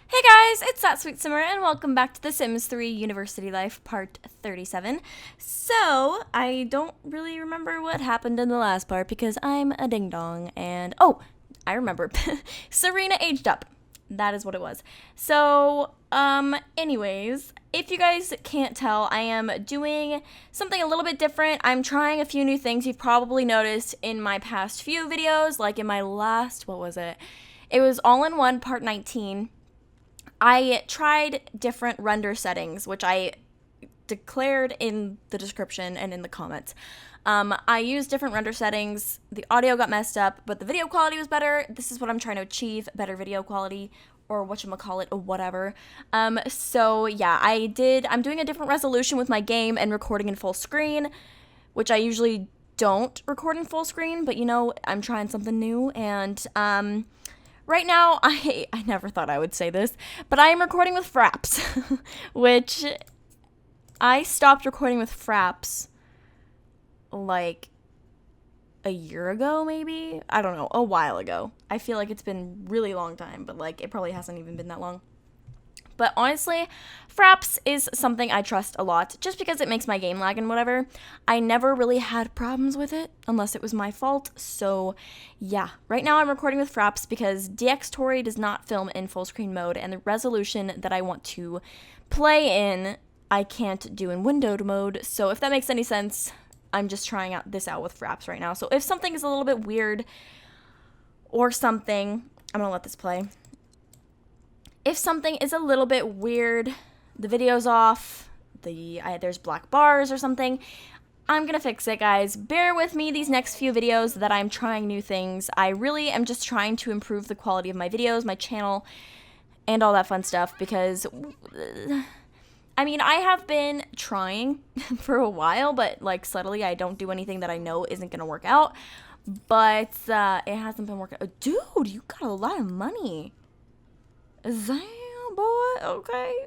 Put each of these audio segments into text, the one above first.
Hey guys, it's thatsweetsimmer and welcome back to The Sims 3 University Life Part 37. So, I don't really remember what happened in the last part because I'm a ding-dong and... Oh, I remember. Serena aged up. That is what it was. So, anyways, if you guys can't tell, I am doing something a little bit different. I'm trying a few new things you've probably noticed in my past few videos, like in my last, what was it? It was all-in-one part 19. I tried different render settings, which I declared in the description and in the comments. I used different render settings. The audio got messed up, but the video quality was better. This is what I'm trying to achieve, better video quality, or whatchamacallit, or whatever. So yeah, I'm doing a different resolution with my game and recording in full screen, which I usually don't record in full screen, but you know, I'm trying something new, and right now, I never thought I would say this, but I am recording with FRAPS, which I stopped recording with FRAPS like a year ago, maybe? I don't know, a while ago. I feel like it's been really long time, but like it probably hasn't even been that long. But honestly, FRAPS is something I trust a lot, just because it makes my game lag and whatever. I never really had problems with it, unless it was my fault, so yeah. Right now I'm recording with FRAPS because Dxtory does not film in full screen mode, and the resolution that I want to play in, I can't do in windowed mode, so if that makes any sense, I'm just trying this out with FRAPS right now. So if something is a little bit weird or something, I'm gonna let this play. If something is a little bit weird, the video's off, there's black bars or something, I'm gonna fix it, guys. Bear with me these next few videos that I'm trying new things. I really am just trying to improve the quality of my videos, my channel, and all that fun stuff because, I mean, I have been trying for a while, but like subtly I don't do anything that I know isn't gonna work out, but it hasn't been working. Oh, dude, you got a lot of money. Damn, boy. Okay.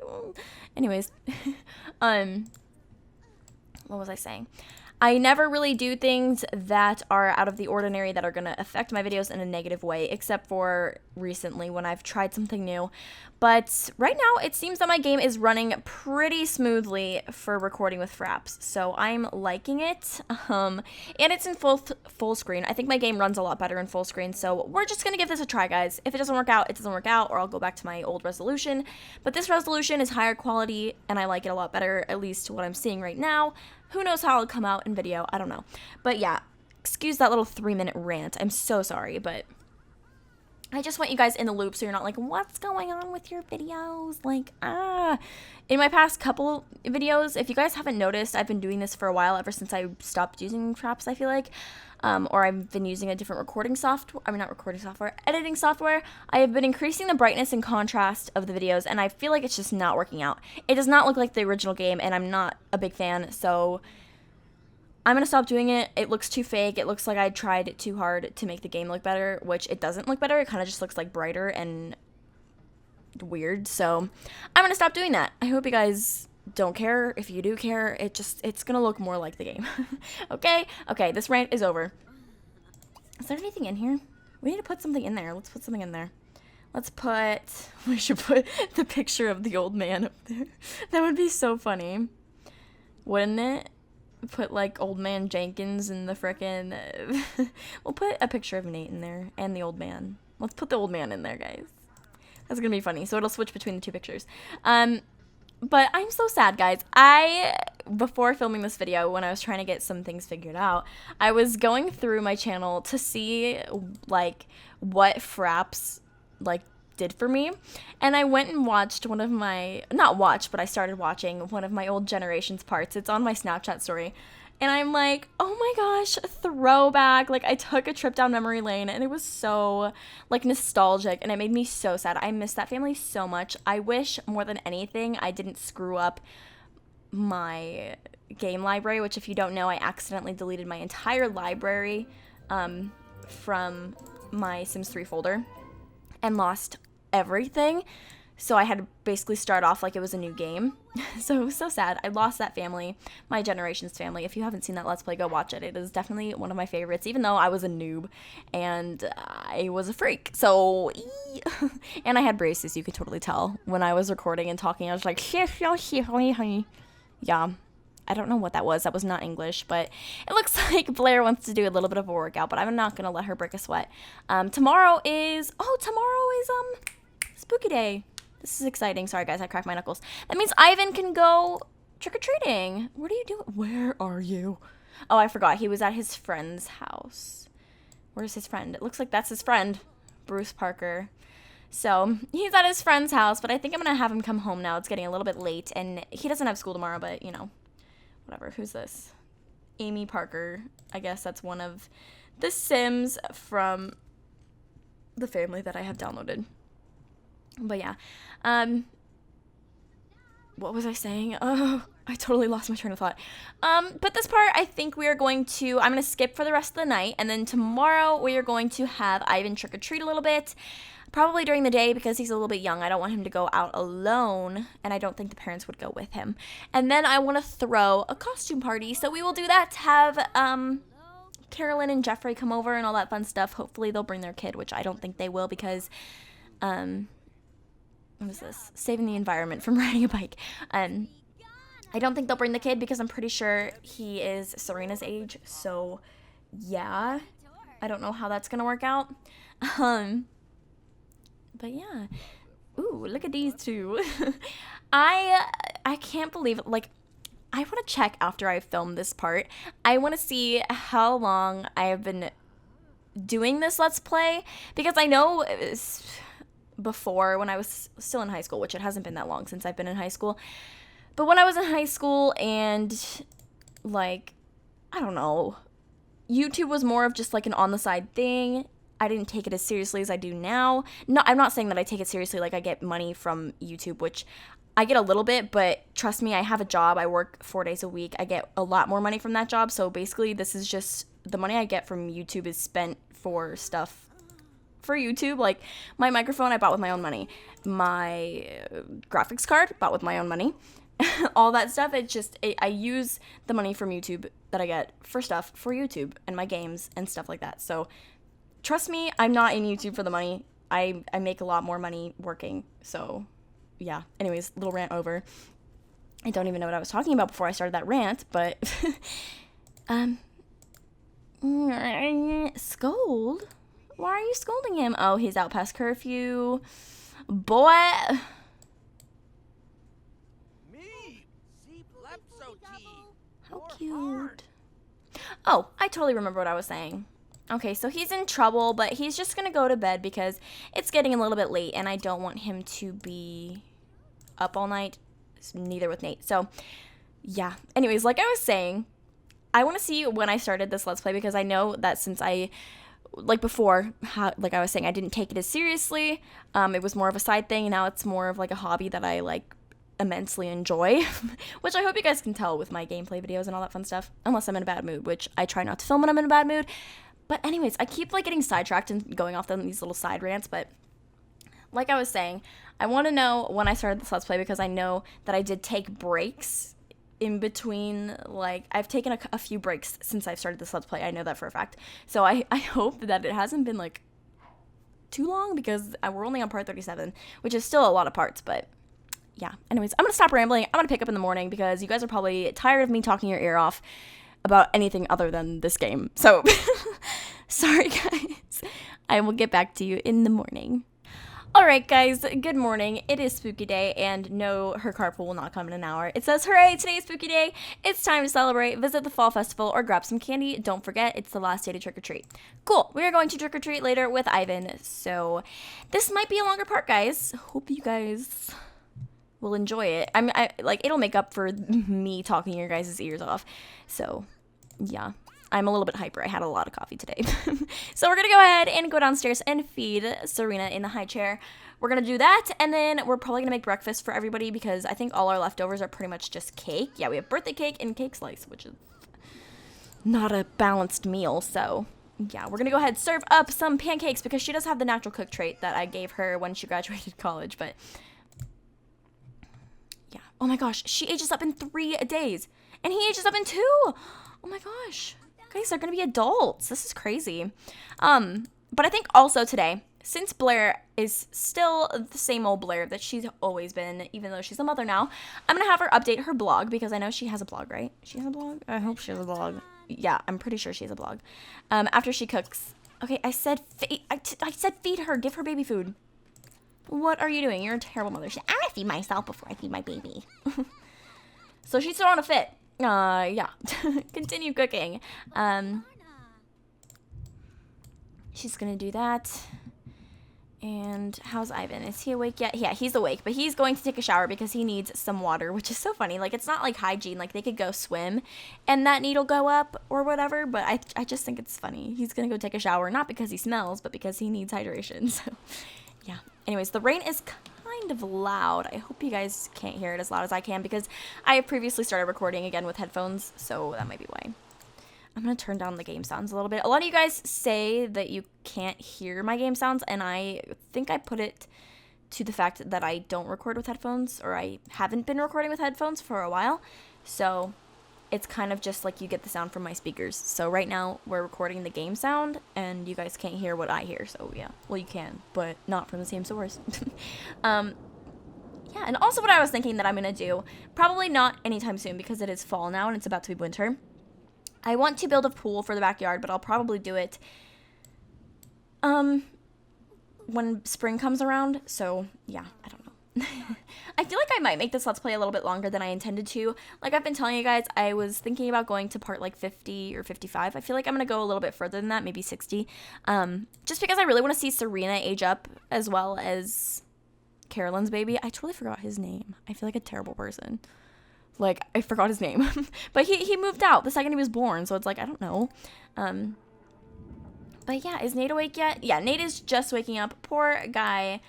Anyways, what was I saying? I never really do things that are out of the ordinary that are going to affect my videos in a negative way, except for recently when I've tried something new. But right now, it seems that my game is running pretty smoothly for recording with FRAPS, so I'm liking it. And it's in full screen. I think my game runs a lot better in full screen, so we're just going to give this a try, guys. If it doesn't work out, it doesn't work out, or I'll go back to my old resolution. But this resolution is higher quality, and I like it a lot better, at least what I'm seeing right now. Who knows how it'll come out in video? I don't know. But yeah, excuse that little 3-minute rant. I'm so sorry, but I just want you guys in the loop so you're not like, what's going on with your videos? Like, In my past couple videos, if you guys haven't noticed, I've been doing this for a while, ever since I stopped using FRAPS, I feel like. Or I've been using a different editing software. I have been increasing the brightness and contrast of the videos, and I feel like it's just not working out. It does not look like the original game, and I'm not a big fan, so I'm gonna stop doing it. It looks too fake. It looks like I tried too hard to make the game look better, which it doesn't look better. It kind of just looks like brighter and weird, so I'm gonna stop doing that. I hope you guys don't care. If you do care, it's gonna look more like the game. Okay, this rant is over. Is there anything in here? We need to put something in there. Let's put something in there. We should put the picture of the old man up there. That would be so funny, wouldn't it? Put like old man Jenkins and the frickin' we'll put a picture of Nate in there and the old man. Let's put the old man in there, guys. That's gonna be funny. So it'll switch between the two pictures. But I'm so sad, guys. Before filming this video, when I was trying to get some things figured out, I was going through my channel to see, like, what FRAPS, like, did for me. And I went and watched one of my, not watched, but I started watching one of my old Generations parts. It's on my Snapchat story. And I'm like, oh my gosh, throwback. Like, I took a trip down memory lane, and it was so, like, nostalgic, and it made me so sad. I miss that family so much. I wish, more than anything, I didn't screw up my game library, which, if you don't know, I accidentally deleted my entire library from my Sims 3 folder and lost everything. So I had to basically start off like it was a new game. So it was so sad. I lost that family, my generation's family. If you haven't seen that Let's Play, go watch it. It is definitely one of my favorites, even though I was a noob and I was a freak. So, and I had braces, you could totally tell. When I was recording and talking, I was like, yeah. I don't know what that was. That was not English, but it looks like Blair wants to do a little bit of a workout, but I'm not going to let her break a sweat. Tomorrow is Spooky Day. This is exciting. Sorry, guys, I cracked my knuckles. That means Ivan can go trick-or-treating. What are you doing? Where are you? Oh, I forgot. He was at his friend's house. Where's his friend? It looks like that's his friend, Bruce Parker. So, he's at his friend's house, but I think I'm going to have him come home now. It's getting a little bit late, and he doesn't have school tomorrow, but, you know, whatever. Who's this? Amy Parker. I guess that's one of the Sims from the family that I have downloaded. But yeah, what was I saying? Oh, I totally lost my train of thought. But this part, I think I'm going to skip for the rest of the night, and then tomorrow we are going to have Ivan trick-or-treat a little bit, probably during the day because he's a little bit young. I don't want him to go out alone, and I don't think the parents would go with him. And then I want to throw a costume party, so we will do that, have, Carolyn and Jeffrey come over and all that fun stuff. Hopefully they'll bring their kid, which I don't think they will because, what is this? Saving the environment from riding a bike. I don't think they'll bring the kid because I'm pretty sure he is Serena's age. So, yeah. I don't know how that's going to work out. But yeah. Ooh, look at these two. I can't believe it. Like, I want to check after I film this part. I want to see how long I have been doing this Let's Play. Because I know before, when I was still in high school, which it hasn't been that long since I've been in high school, but when I was in high school and, like, I don't know, YouTube was more of just like an on-the-side thing. I didn't take it as seriously as I do now. No, I'm not saying that I take it seriously, like I get money from YouTube, which I get a little bit, but trust me, I have a job. I work 4 days a week. I get a lot more money from that job, so basically this is just, the money I get from YouTube is spent for stuff for YouTube. Like my microphone I bought with my own money, my graphics card bought with my own money, all that stuff. I use the money from YouTube that I get for stuff for YouTube and my games and stuff like that. So trust me, I'm not in YouTube for the money. I make a lot more money working. So yeah, anyways, little rant over. I don't even know what I was talking about before I started that rant, but scold? Why are you scolding him? Oh, he's out past curfew. Boy. How cute. Oh, I totally remember what I was saying. Okay, so he's in trouble, but he's just going to go to bed because it's getting a little bit late, and I don't want him to be up all night, neither with Nate. So, yeah. Anyways, like I was saying, I want to see when I started this Let's Play because I know that since like before, like I was saying, I didn't take it as seriously. It was more of a side thing. Now it's more of like a hobby that I like immensely enjoy, which I hope you guys can tell with my gameplay videos and all that fun stuff, unless I'm in a bad mood, which I try not to film when I'm in a bad mood. But anyways, I keep like getting sidetracked and going off on these little side rants, but like I was saying, I want to know when I started this Let's Play because I know that I did take breaks in between. Like I've taken a few breaks since I've started this Let's Play. I know that for a fact. So I hope that it hasn't been like too long because we're only on part 37, which is still a lot of parts, but yeah. Anyways, I'm going to stop rambling. I'm going to pick up in the morning because you guys are probably tired of me talking your ear off about anything other than this game. So, sorry guys. I will get back to you in the morning. Alright guys, good morning. It is Spooky Day, and no, her carpool will not come in an hour. It says, hooray, today is Spooky Day. It's time to celebrate, visit the fall festival, or grab some candy. Don't forget, it's the last day to trick-or-treat. Cool, we are going to trick-or-treat later with Ivan, so this might be a longer part, guys. Hope you guys will enjoy it. Like, it'll make up for me talking your guys' ears off. So, yeah. I'm a little bit hyper. I had a lot of coffee today. So we're going to go ahead and go downstairs and feed Serena in the high chair. We're going to do that, and then we're probably going to make breakfast for everybody because I think all our leftovers are pretty much just cake. Yeah, we have birthday cake and cake slice, which is not a balanced meal. So, yeah, we're going to go ahead and serve up some pancakes because she does have the natural cook trait that I gave her when she graduated college. But Oh my gosh, she ages up in 3 days. And he ages up in 2. Oh my gosh. Guys, they're going to be adults. This is crazy. But I think also today, since Blair is still the same old Blair that she's always been, even though she's a mother now, I'm going to have her update her blog because I know she has a blog, right? She has a blog? I hope she has a blog. Yeah, I'm pretty sure she has a blog. After she cooks. Okay, I said feed her. Give her baby food. What are you doing? You're a terrible mother. I'm going to feed myself before I feed my baby. So she's throwing a fit. Yeah. Continue cooking. She's gonna do that. And how's Ivan? Is he awake yet? Yeah, he's awake, but he's going to take a shower because he needs some water, which is so funny. Like, it's not like hygiene. Like, they could go swim and that need will go up or whatever, but I just think it's funny. He's gonna go take a shower, not because he smells, but because he needs hydration. So, yeah. Anyways, the rain is kind of loud. I hope you guys can't hear it as loud as I can because I have previously started recording again with headphones, so that might be why. I'm going to turn down the game sounds a little bit. A lot of you guys say that you can't hear my game sounds, and I think I put it to the fact that I don't record with headphones, or I haven't been recording with headphones for a while. So it's kind of just like you get the sound from my speakers. So right now we're recording the game sound, and you guys can't hear what I hear. So yeah, well, you can, but not from the same source. Yeah, and also what I was thinking that I'm going to do, probably not anytime soon because it is fall now and it's about to be winter. I want to build a pool for the backyard, but I'll probably do it when spring comes around. So, yeah, I don't know. I feel like I might make this Let's Play a little bit longer than I intended to. Like I've been telling you guys, I was thinking about going to part like 50 or 55. I feel like I'm going to go a little bit further than that, maybe 60. Just because I really want to see Serena age up as well as Carolyn's baby. I totally forgot his name. I feel like a terrible person. Like, I forgot his name. But he moved out the second he was born, so it's like, I don't know. But yeah, is Nate awake yet? Yeah, Nate is just waking up. Poor guy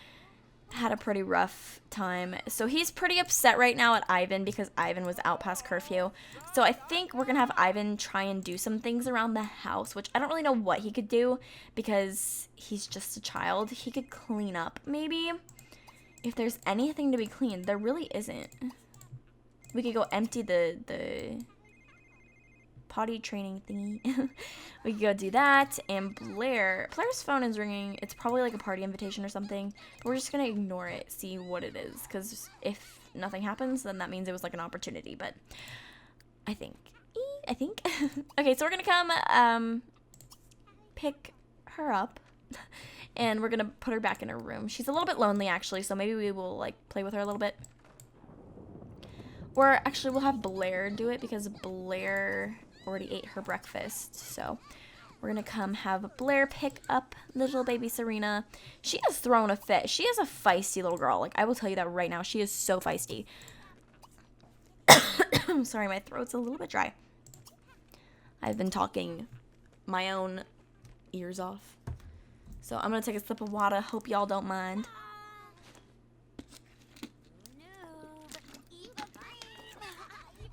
had a pretty rough time. So he's pretty upset right now at Ivan because Ivan was out past curfew. So I think we're going to have Ivan try and do some things around the house, which I don't really know what he could do because he's just a child. He could clean up, maybe. If there's anything to be cleaned, there really isn't. We could go empty the potty training thingy. We could go do that. And Blair's phone is ringing. It's probably like a party invitation or something. But we're just going to ignore it, see what it is. Because if nothing happens, then that means it was like an opportunity. But I think. Okay, so we're going to come pick her up. And we're going to put her back in her room. She's a little bit lonely, actually. So maybe we will like play with her a little bit. Or actually, we'll have Blair do it because Blair already ate her breakfast. So we're going to come have Blair pick up little baby Serena. She has thrown a fit. She is a feisty little girl. Like, I will tell you that right now. She is so feisty. I'm sorry, my throat's a little bit dry. I've been talking my own ears off. So I'm going to take a sip of water. Hope y'all don't mind.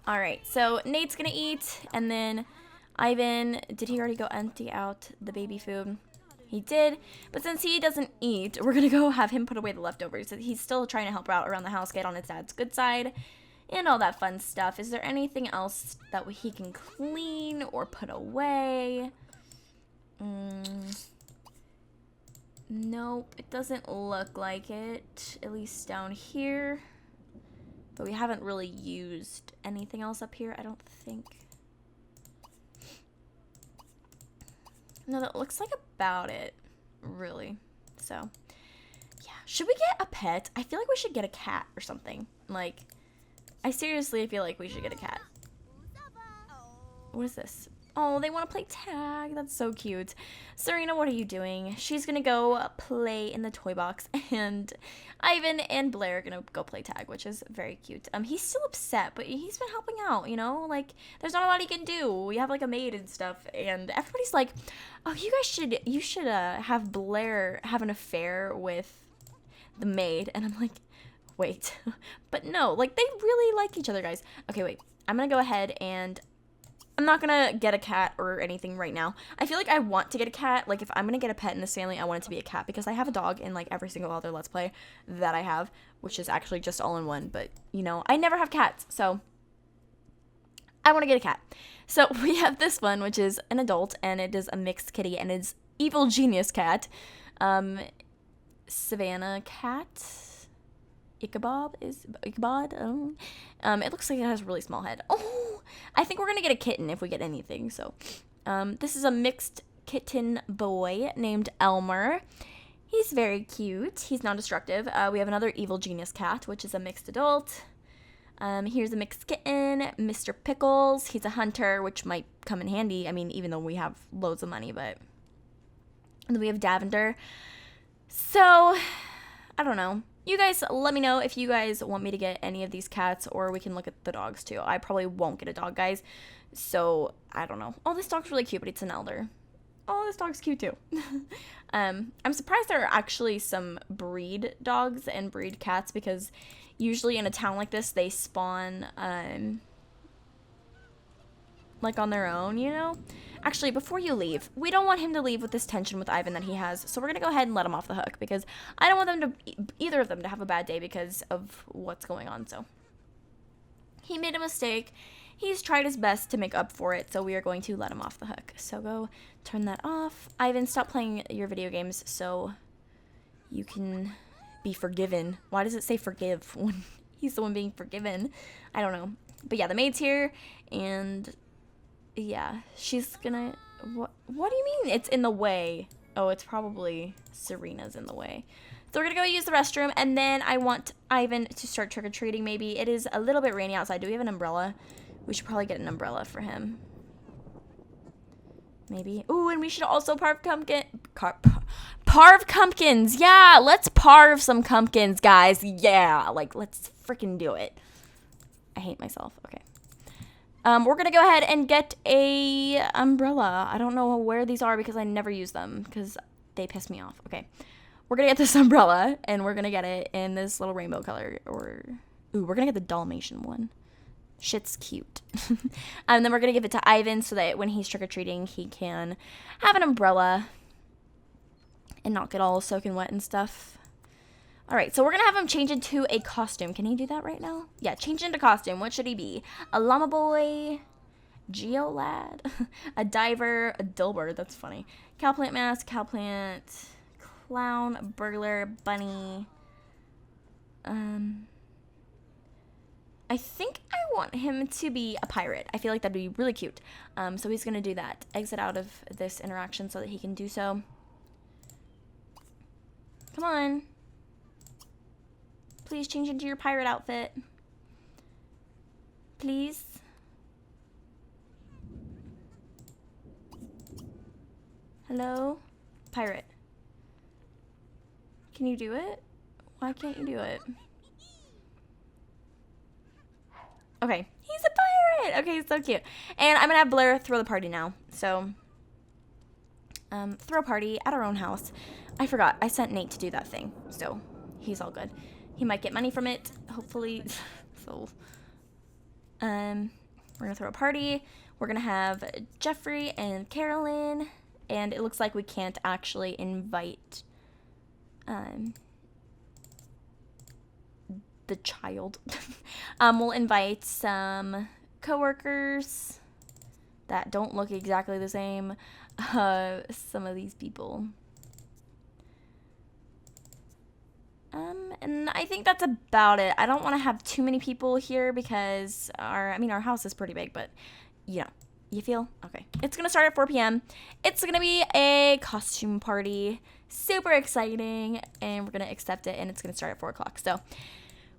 Alright, so Nate's gonna eat, and then Ivan, did he already go empty out the baby food? He did, but since he doesn't eat, we're gonna go have him put away the leftovers. He's still trying to help her out around the house, get on his dad's good side, and all that fun stuff. Is there anything else that he can clean or put away? Nope, it doesn't look like it, at least down here. But we haven't really used anything else up here, I don't think. No, that looks like about it, really. So, yeah. Should we get a pet? I feel like we should get a cat or something. Like, I seriously feel like we should get a cat. What is this? Oh, they want to play tag. That's so cute. Serena, what are you doing? She's going to go play in the toy box. And Ivan and Blair are going to go play tag, which is very cute. He's still upset, but he's been helping out, you know? Like, there's not a lot he can do. We have, like, a maid and stuff. And everybody's like, oh, you should have Blair have an affair with the maid. And I'm like, wait. But no, like, they really like each other, guys. Okay, wait. I'm going to go ahead and I'm not gonna get a cat or anything right now. I feel like I want to get a cat. Like, if I'm gonna get a pet in this family, I want it to be a cat, because I have a dog in, like, every single other Let's Play that I have, which is actually just all in one, but, you know, I never have cats, so I want to get a cat. So we have this one, which is an adult, and it is a mixed kitty, and it's evil genius cat. Savannah cat. Ichabod. It looks like it has a really small head. Oh, I think we're gonna get a kitten if we get anything. So, this is a mixed kitten boy named Elmer. He's very cute. He's non-destructive. We have another evil genius cat, which is a mixed adult. Here's a mixed kitten, Mr. Pickles. He's a hunter, which might come in handy. I mean, even though we have loads of money, but. And then we have Davender. So, I don't know. You guys let me know if you guys want me to get any of these cats, or we can look at the dogs too. I probably won't get a dog, guys. So, I don't know. Oh, this dog's really cute, but it's an elder. Oh, this dog's cute too. I'm surprised there are actually some breed dogs and breed cats, because usually in a town like this, they spawn, like on their own, you know? Actually, before you leave, we don't want him to leave with this tension with Ivan that he has, so we're gonna go ahead and let him off the hook, because I don't want them to, either of them, to have a bad day because of what's going on. So he made a mistake. He's tried his best to make up for it, so we are going to let him off the hook. So go turn that off. Ivan, stop playing your video games so you can be forgiven. Why does it say forgive when he's the one being forgiven? I don't know. But yeah, the maid's here, and yeah, she's gonna, what do you mean it's in the way? Oh, it's probably Serena's in the way. So we're gonna go use the restroom, and then I want Ivan to start trick-or-treating maybe. It is a little bit rainy outside. Do we have an umbrella? We should probably get an umbrella for him. Maybe. Ooh, and we should also parve pumpkins. Yeah, let's parve some pumpkins, guys. Yeah, like, let's freaking do it. I hate myself. Okay. We're gonna go ahead and get a umbrella. I don't know where these are because I never use them because they piss me off. Okay. We're gonna get this umbrella, and we're gonna get it in this little rainbow color. Ooh, we're gonna get the Dalmatian one. Shit's cute. And then we're gonna give it to Ivan so that when he's trick-or-treating, he can have an umbrella and not get all soaking wet and stuff. Alright, so we're gonna have him change into a costume. Can he do that right now? Yeah, change into costume. What should he be? A llama boy? Geolad? A diver? A Dilbert? That's funny. Cowplant mask, cowplant, clown, burglar, bunny. I think I want him to be a pirate. I feel like that'd be really cute. So he's gonna do that. Exit out of this interaction so that he can do so. Come on. Please change into your pirate outfit. Please. Hello? Pirate. Can you do it? Why can't you do it? Okay. He's a pirate! Okay, so cute. And I'm gonna have Blair throw the party now. So, throw a party at our own house. I forgot. I sent Nate to do that thing. So, he's all good. He might get money from it, hopefully. So, we're gonna throw a party. We're gonna have Jeffrey and Carolyn, and it looks like we can't actually invite, the child. We'll invite some coworkers that don't look exactly the same. Some of these people. And I think that's about it. I don't want to have too many people here because our house is pretty big, but you know, you feel? Okay. It's going to start at 4 p.m. It's going to be a costume party. Super exciting. And we're going to accept it, and it's going to start at 4 o'clock. So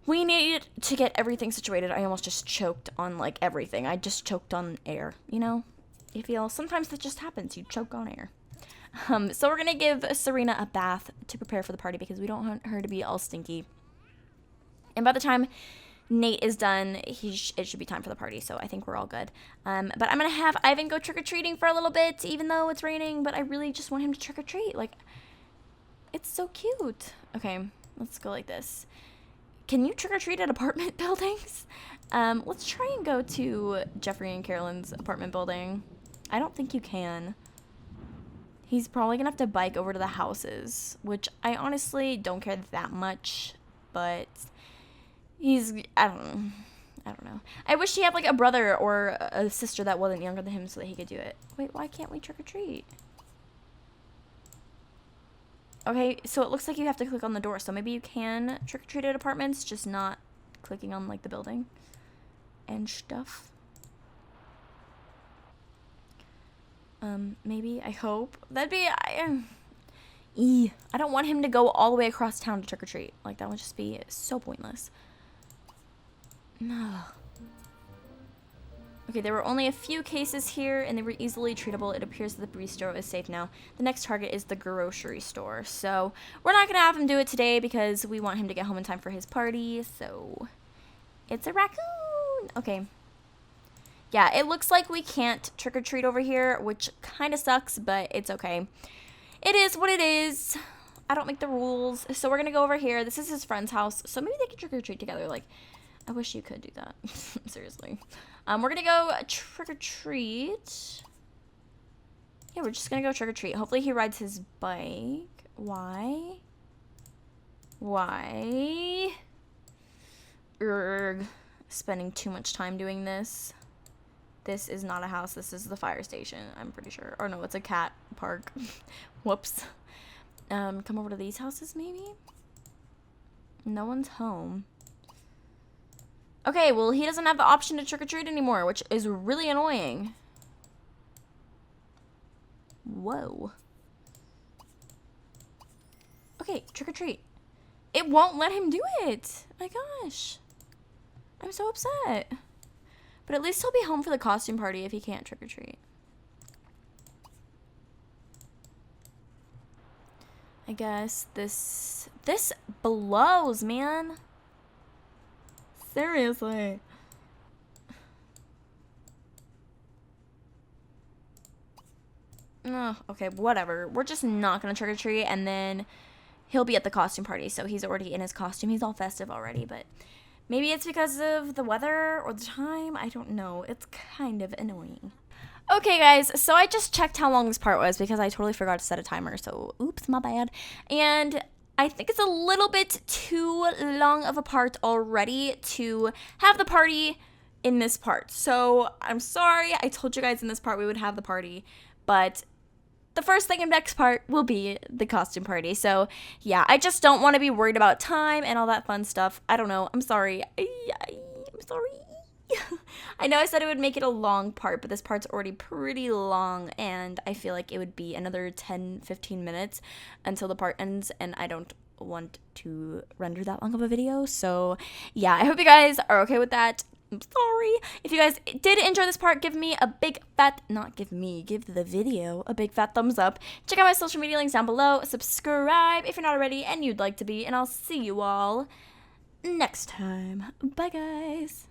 we need to get everything situated. I almost just choked on, like, everything. I just choked on air, you know? You feel? Sometimes that just happens. You choke on air. So we're going to give Serena a bath to prepare for the party because we don't want her to be all stinky. And by the time Nate is done, it should be time for the party. So I think we're all good. But I'm going to have Ivan go trick-or-treating for a little bit, even though it's raining. But I really just want him to trick-or-treat. Like, it's so cute. Okay, let's go like this. Can you trick-or-treat at apartment buildings? Let's try and go to Jeffrey and Carolyn's apartment building. I don't think you can. He's probably gonna have to bike over to the houses, which I honestly don't care that much, but I don't know. I wish he had like a brother or a sister that wasn't younger than him so that he could do it. Wait, why can't we trick or treat? Okay, so it looks like you have to click on the door, so maybe you can trick or treat at apartments, just not clicking on like the building and stuff. Maybe, I hope. That'd be, I don't want him to go all the way across town to trick or treat. Like, that would just be so pointless. No. Okay, there were only a few cases here, and they were easily treatable. It appears that the bistro is safe now. The next target is the grocery store. So, we're not gonna have him do it today because we want him to get home in time for his party. So, it's a raccoon. Okay. Yeah, it looks like we can't trick-or-treat over here, which kind of sucks, but it's okay. It is what it is. I don't make the rules. So we're going to go over here. This is his friend's house, so maybe they can trick-or-treat together. Like, I wish you could do that. Seriously. We're going to go trick-or-treat. Yeah, we're just going to go trick-or-treat. Hopefully he rides his bike. Why? Why? Urgh. Spending too much time doing this. This is not a house. This is the fire station, I'm pretty sure. Or no, it's a cat park. Whoops. Come over to these houses, maybe? No one's home. Okay, well, he doesn't have the option to trick-or-treat anymore, which is really annoying. Whoa. Okay, trick-or-treat. It won't let him do it. My gosh. I'm so upset. But at least he'll be home for the costume party if he can't trick-or-treat. I guess this blows, man. Seriously. Oh, okay, whatever. We're just not gonna trick-or-treat, and then he'll be at the costume party, so he's already in his costume. He's all festive already, but maybe it's because of the weather or the time. I don't know. It's kind of annoying. Okay, guys, so I just checked how long this part was because I totally forgot to set a timer, so oops, my bad. And I think it's a little bit too long of a part already to have the party in this part. So I'm sorry. I told you guys in this part we would have the party, but the first thing in next part will be the costume party. So yeah, I just don't want to be worried about time and all that fun stuff. I don't know. I'm sorry. I'm sorry. I know I said it would make it a long part, but this part's already pretty long, and I feel like it would be another 10-15 minutes until the part ends, and I don't want to render that long of a video. So yeah, I hope you guys are okay with that. I'm sorry. If you guys did enjoy this part, give me a big fat, give the video a big fat thumbs up. Check out my social media links down below. Subscribe if you're not already and you'd like to be, and I'll see you all next time. Bye, guys.